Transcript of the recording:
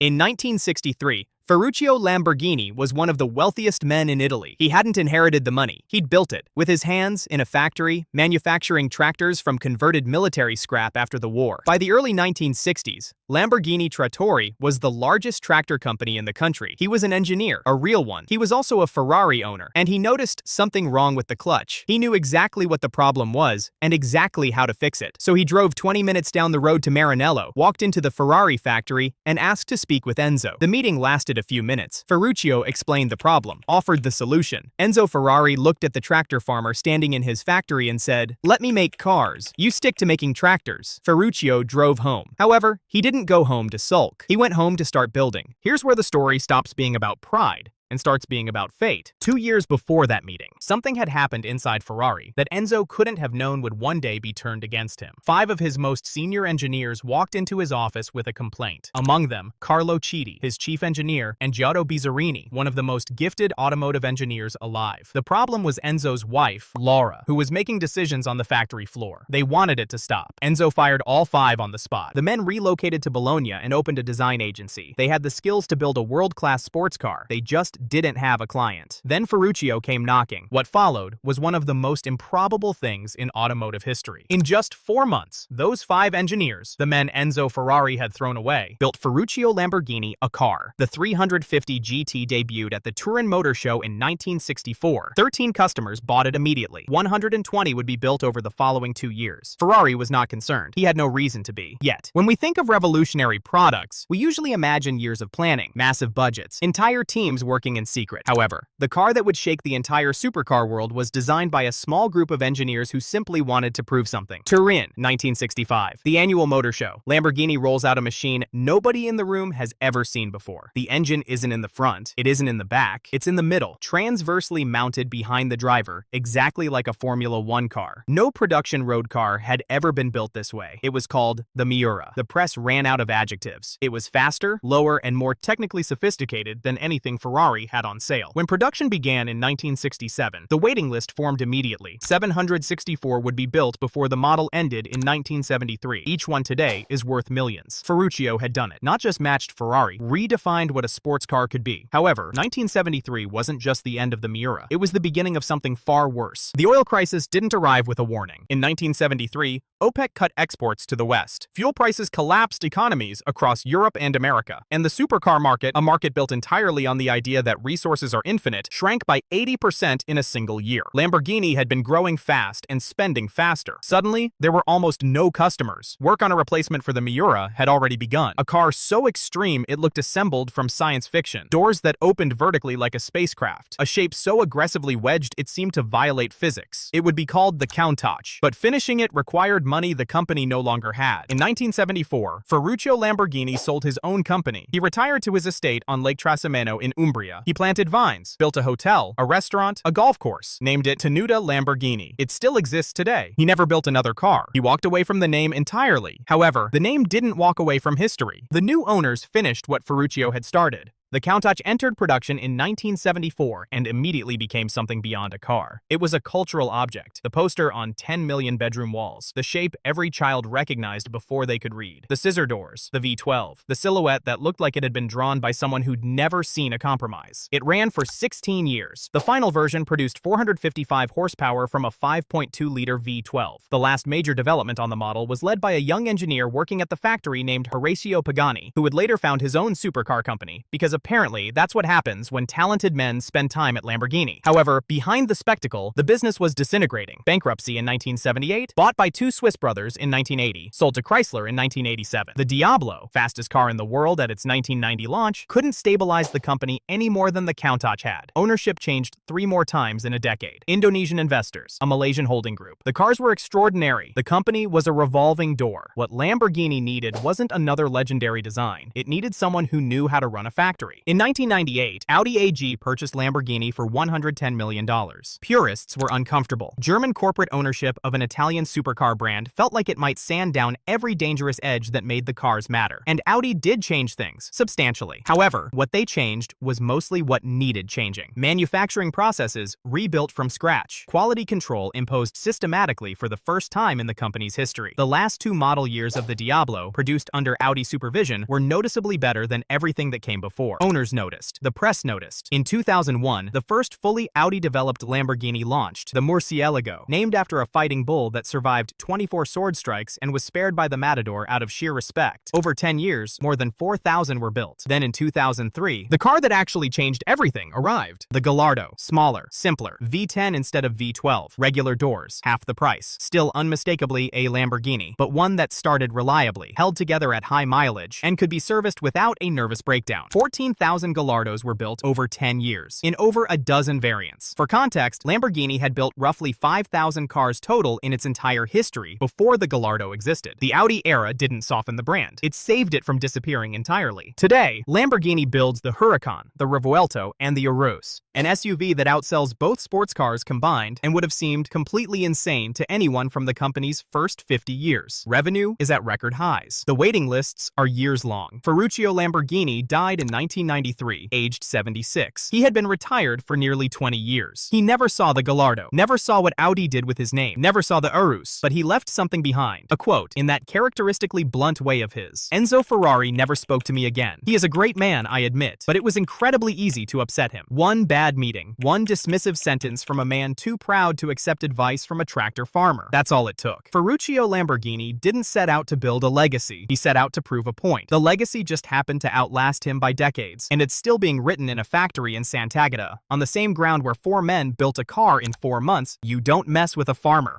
In 1963, Ferruccio Lamborghini was one of the wealthiest men in Italy. He hadn't inherited the money, he'd built it, with his hands in a factory, manufacturing tractors from converted military scrap after the war. By the early 1960s, Lamborghini Trattori was the largest tractor company in the country. He was an engineer, a real one. He was also a Ferrari owner, and he noticed something wrong with the clutch. He knew exactly what the problem was, and exactly how to fix it. So he drove 20 minutes down the road to Maranello, walked into the Ferrari factory, and asked to speak with Enzo. The meeting lasted a few minutes. Ferruccio explained the problem, offered the solution. Enzo Ferrari looked at the tractor farmer standing in his factory and said, "Let me make cars. You stick to making tractors." Ferruccio drove home. However, he didn't go home to sulk. He went home to start building. Here's where the story stops being about pride and starts being about fate. 2 years before that meeting, something had happened inside Ferrari that Enzo couldn't have known would one day be turned against him. 5 of his most senior engineers walked into his office with a complaint. Among them, Carlo Chiti, his chief engineer, and Giotto Bizzarini, one of the most gifted automotive engineers alive. The problem was Enzo's wife, Laura, who was making decisions on the factory floor. They wanted it to stop. Enzo fired all 5 on the spot. The men relocated to Bologna and opened a design agency. They had the skills to build a world-class sports car. They just didn't have a client. Then Ferruccio came knocking. What followed was one of the most improbable things in automotive history. In just 4 months, those 5 engineers, the men Enzo Ferrari had thrown away, built Ferruccio Lamborghini a car. The 350 GT debuted at the Turin Motor Show in 1964. 13 customers bought it immediately. 120 would be built over the following 2 years. Ferrari was not concerned. He had no reason to be. Yet, when we think of revolutionary products, we usually imagine years of planning, massive budgets, entire teams working in secret. However, the car that would shake the entire supercar world was designed by a small group of engineers who simply wanted to prove something. Turin, 1965. The annual motor show. Lamborghini rolls out a machine nobody in the room has ever seen before. The engine isn't in the front, it isn't in the back, it's in the middle, transversely mounted behind the driver, exactly like a Formula 1 car. No production road car had ever been built this way. It was called the Miura. The press ran out of adjectives. It was faster, lower, and more technically sophisticated than anything Ferrari had on sale. When production began in 1967, the waiting list formed immediately. 764 would be built before the model ended in 1973. Each one today is worth millions. Ferruccio had done it. Not just matched Ferrari, redefined what a sports car could be. However, 1973 wasn't just the end of the Miura. It was the beginning of something far worse. The oil crisis didn't arrive with a warning. In 1973, OPEC cut exports to the West. Fuel prices collapsed economies across Europe and America. And the supercar market, a market built entirely on the idea that resources are infinite, shrank by 80% in a single year. Lamborghini had been growing fast and spending faster. Suddenly, there were almost no customers. Work on a replacement for the Miura had already begun. A car so extreme it looked assembled from science fiction. Doors that opened vertically like a spacecraft. A shape so aggressively wedged it seemed to violate physics. It would be called the Countach. But finishing it required money the company no longer had. In 1974, Ferruccio Lamborghini sold his own company. He retired to his estate on Lake Trasimeno in Umbria. He planted vines, built a hotel, a restaurant, a golf course, named it Tenuta Lamborghini. It still exists today. He never built another car. He walked away from the name entirely. However, the name didn't walk away from history. The new owners finished what Ferruccio had started. The Countach entered production in 1974 and immediately became something beyond a car. It was a cultural object, the poster on 10 million bedroom walls, the shape every child recognized before they could read, the scissor doors, the V12, the silhouette that looked like it had been drawn by someone who'd never seen a compromise. It ran for 16 years. The final version produced 455 horsepower from a 5.2-liter V12. The last major development on the model was led by a young engineer working at the factory named Horacio Pagani, who would later found his own supercar company, because apparently, that's what happens when talented men spend time at Lamborghini. However, behind the spectacle, the business was disintegrating. Bankruptcy in 1978, bought by 2 Swiss brothers in 1980, sold to Chrysler in 1987. The Diablo, fastest car in the world at its 1990 launch, couldn't stabilize the company any more than the Countach had. Ownership changed 3 more times in a decade. Indonesian investors, a Malaysian holding group. The cars were extraordinary. The company was a revolving door. What Lamborghini needed wasn't another legendary design. It needed someone who knew how to run a factory. history. In 1998, Audi AG purchased Lamborghini for $110 million. Purists were uncomfortable. German corporate ownership of an Italian supercar brand felt like it might sand down every dangerous edge that made the cars matter. And Audi did change things, substantially. However, what they changed was mostly what needed changing. Manufacturing processes rebuilt from scratch. Quality control imposed systematically for the first time in the company's history. The last two model years of the Diablo, produced under Audi supervision, were noticeably better than everything that came before. Owners noticed. The press noticed. In 2001, the first fully Audi-developed Lamborghini launched, the Murcielago, named after a fighting bull that survived 24 sword strikes and was spared by the matador out of sheer respect. Over 10 years, more than 4,000 were built. Then in 2003, the car that actually changed everything arrived. The Gallardo. Smaller, simpler, V10 instead of V12, regular doors, half the price. Still unmistakably a Lamborghini, but one that started reliably, held together at high mileage, and could be serviced without a nervous breakdown. 14,000 Gallardos were built over 10 years, in over a dozen variants. For context, Lamborghini had built roughly 5,000 cars total in its entire history before the Gallardo existed. The Audi era didn't soften the brand. It saved it from disappearing entirely. Today, Lamborghini builds the Huracan, the Revuelto, and the Urus, an SUV that outsells both sports cars combined and would have seemed completely insane to anyone from the company's first 50 years. Revenue is at record highs. The waiting lists are years long. Ferruccio Lamborghini died in 1993, aged 76. He had been retired for nearly 20 years. He never saw the Gallardo, never saw what Audi did with his name, never saw the Urus, but he left something behind. A quote, in that characteristically blunt way of his: "Enzo Ferrari never spoke to me again. He is a great man, I admit, but it was incredibly easy to upset him. One bad meeting, one dismissive sentence from a man too proud to accept advice from a tractor farmer. That's all it took." Ferruccio Lamborghini didn't set out to build a legacy. He set out to prove a point. The legacy just happened to outlast him by decades, and it's still being written in a factory in Sant'Agata, on the same ground where 4 men built a car in 4 months. You don't mess with a farmer.